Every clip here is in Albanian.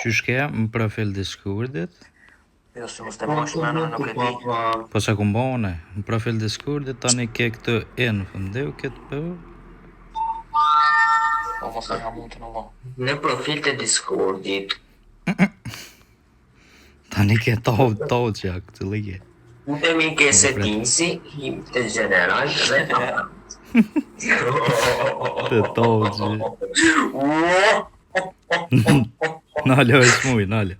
Qysh ke në profil Discordit? Jo, se mos të mosh me në nuk e di. Po sa ku mbone, në profil Discordit tani ke këtë info, ndeu këtë për? Po mos të mund të në mo. Në profil të Discordit. Tani ke tau që ja këtë ligje. Udemi ke setinsi, him të general dhe Të tau që... Nalë e shmuj, nalë.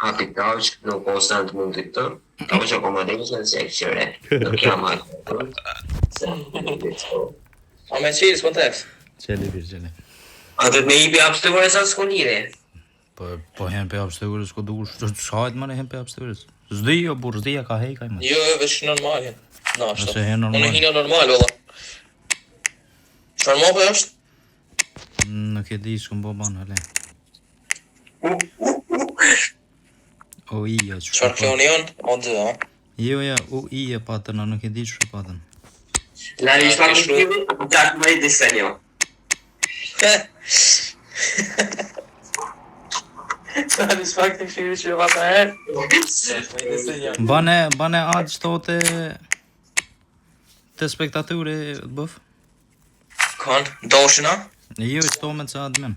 Hapi Couch, nuk osant mund të këtë. Couch accommodation section, nuk jam atë. A me qirës, po teks? Qeli Virgjeni. A të të me ipi apstëvore sa s'ko lire? Po hen pe apstëvore s'ko dush, shajt më në hen pe apstëvore. Zdi jo, burë, zdi ja ka hejkaj më. Jo, vesh normal hen. Na, ashtë. Nëse hen normal. Unë hina normal, valla. Qërë mo për është? Nuk e di s'kom bo banë, ale. O ija, që Qërë kjo në jonë? O dë, ha? Jo, ja, o ija patën, a nuk e di që patën. La rispa të shkimi, gjatë më i disenjo. Sa rispa të shkimi që vata herë? Bane atë qëto të spektature të bëf? Kon, doshina? Jo, qëto me të admin.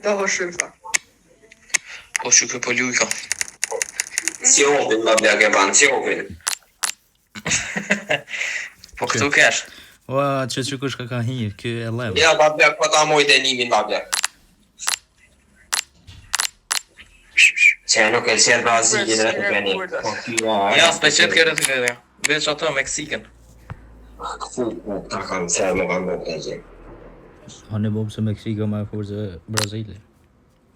Doshim, tha. Po që kjo po lujka. Cjovin, ma bja ke banë, cjovin. Po këtu kesh? Ua, që kush ka hi, kjo e level. Ja, ma bja, po ta mojt e nimin, ma bja. Që nuk e qenë Brazilin rëtë këni. Ja, s'pe qëtë kërë të kërë. Veç ato, Meksiken. Këfu, ta kam qërë më kam bërë të gjithë. A ne bom se Meksika ma e forë se Brazili.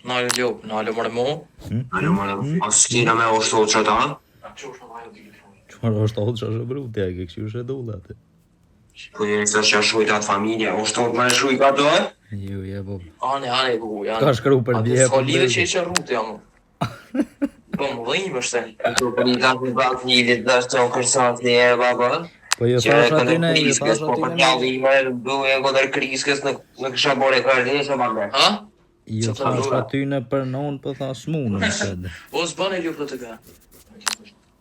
Nalë ljop, nalë mërë mu. Ano më në, a s'kina me oshtu që ta? Qëmar është allë që është brute, a ke këshu shë dole atë. Po jeni se që shujt atë familje, oshtu me shujt ka do, e? Jo, je bom. Ane, bu, janë. Ka shkru për Atë bje. s'ka lidhe që ishe rrute, jamu. Po më dhejmë është e. Këtu për një dakë në bakë njëllit dhe është të në kërsat një e baba. Po jo thash atyne, jo thash Po për atyne. gjallë ime, du e kodër kriskës në kësha bore kërdi, ma bërë. Ha? Jo thash atyne për non, po thash smunë në sëdë. O s'bane ljop të ka.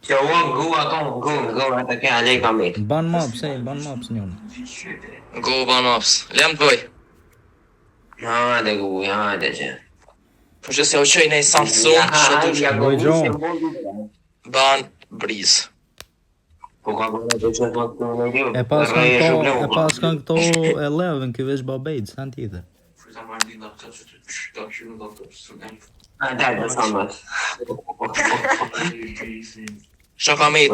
Që unë gu ato, gu, atë ke alej kam mitë. Ban maps, ban maps njën. Go banaps. Lem të bëj. Hajde gu, hajde që. Po që se o qoj nej Samsung, që du shka. Boj gjon. Ban briz. Po ka bërë të që të të në një. E pas kanë këto 11, kjo veç babejt, s'kan tjetër. Hajde, samet. Qa ka mejt?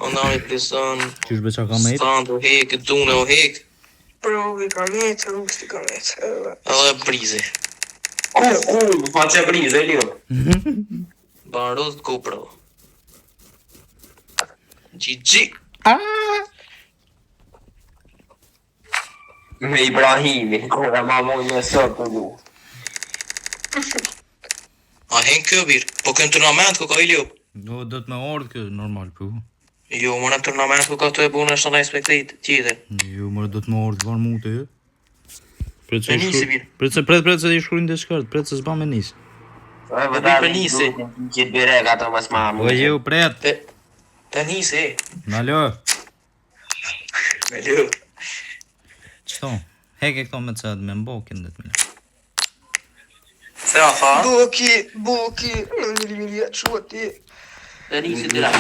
O nami plison. Qysh be qa ka mejt? Stand o hek, dune o hek. Provi ka metë, rusti ka metë. Edhe brizi. Ku, fa që brizë, e liu. Ban rrët GoPro. GG. Me Ibrahimi, kora ma moj me sot të du. A hen kjo birë. Po këm turnament ku ka i ljop. Jo, do të me ardhë kjo, normal, po. Jo, më në turnament ku ka të e bu në shtë në spektit tjetër. Jo, mërë do të me ardhë, varë mu të e. E nisi birë. Pret se i shkruin dhe shkart, pret se s'ba me nisë. për nisi. Qitë birek ato mas ma mu. Po jo, pret. Të nisi. Nalo. Me ljop. Qëto? Heke këto me cëtë me mbokin dhe të mine. Se a fa? Buki, në një milje, që ti. Të nisi dira.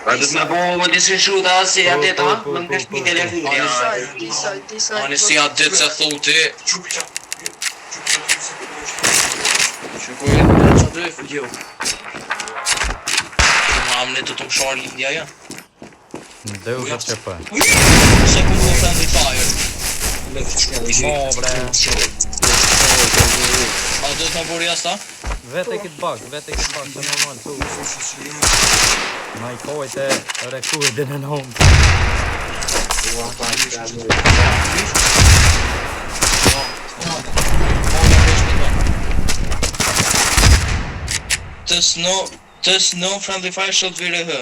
A të të me po më disë shuta si atë ta, më në kështë një telefoni. Disaj. Ani si atë ditë se thu ti. Që ku e që dhe e fëlljo. Ma amne të të më sharë lindja ja. Dhe u këtë që pa. Se ku më friendly fire. Mo, bre. A do të më buri asta? Vete këtë bak, se normal, tu. Ma i kojtë e rekordin e nëmë. Të snow friendly fire shot vire hë.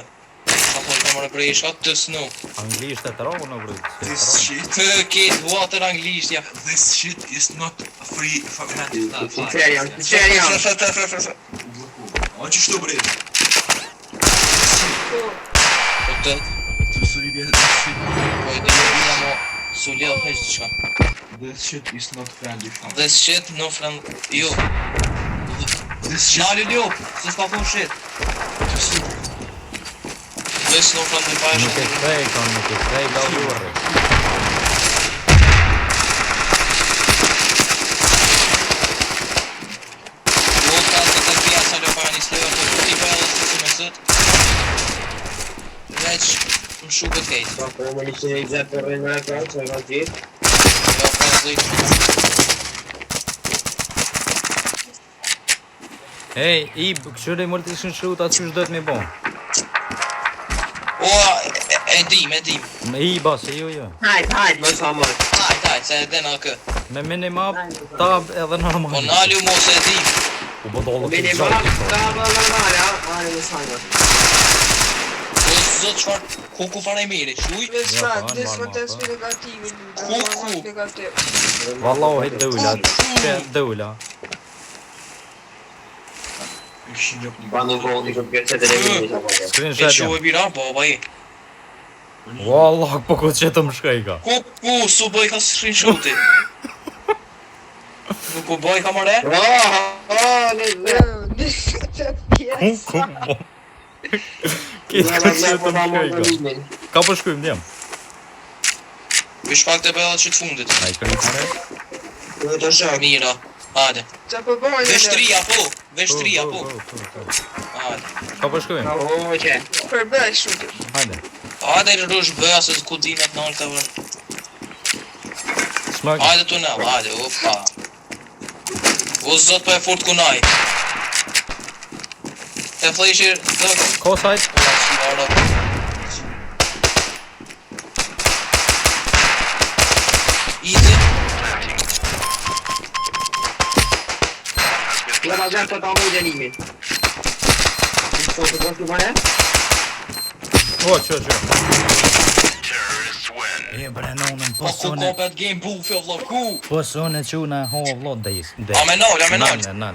Apo kamera për i shot të snow. Anglisht e të rohë në vërët. This shit, Të ketë water anglisht ja. this shit is not free for friendly fire. Seriam. А че что, блядь? Po të Ты сури, блядь, this shit. po i dhe jena mo sulio heq diçka. This shit is not friendly fire. This shit no friend. Jo. This shit. Nalë jo, se s'ka thon shit. This no friendly fire Nuk e shot. kthej, kanë nuk e kthej gallurri. Volta të kia sa lo para nisë të ti po edhe se si më sot. Veç më shukët kejt. Pa po më nisë një gjep për rejnë e kërë, që e ka gjithë. Jo, pa zëjtë. Ej, i këshyre i mërë të ishën shruta që është dojtë me bon. O, e dim. Me i base, jo. Hajt, më sa mërë. Hajt, se edhe në kë. Me minimap, tab edhe normal. Po nalu mos e dim. U bodollë të Minimum, gjatë. ta normale, ha? Hajt, më sa mërë. Po zot çfarë ku fare mirë, shuj. This Ja, one, po, this normal, one test po. me negativi. Ku? Negativ. Wallahi dëula, që dëula. Еще не Pa në kohë të këtë të televizit. E Screenshot shu jam. e bira, po vaj. Wallah, po këtë që të më shkaj ka. Ku su bëj ka screenshoti. Ku bëj ka more? This the Ku, mo. Këtë këtë që të më shkaj ka. Ka po shkujmë, djem. Vish pak të bëllat që të fundit. A i kërikare? Të shak. Mira, hajde. Qa po bojnë Veshtria po, veshtria po. Hajde. Ka po shkujmë? Oqe. Përbëj shumë. Hajde. Hajde rrush bëja se ku dinat në alta vërë. Smak. Hajde tunel, hajde, opa. O zot për e fort kunaj. Te fleshir, dëk. Ko sajt? Easy. Ja ma gjatë të amë i gjenimin. Po të kështë të bane? O, që. E brenonën, po Po ku sone. kopet game bull fjo vlog, ku? Po sone që na ho vlot dhe is. A me nol, a me nol. Nal.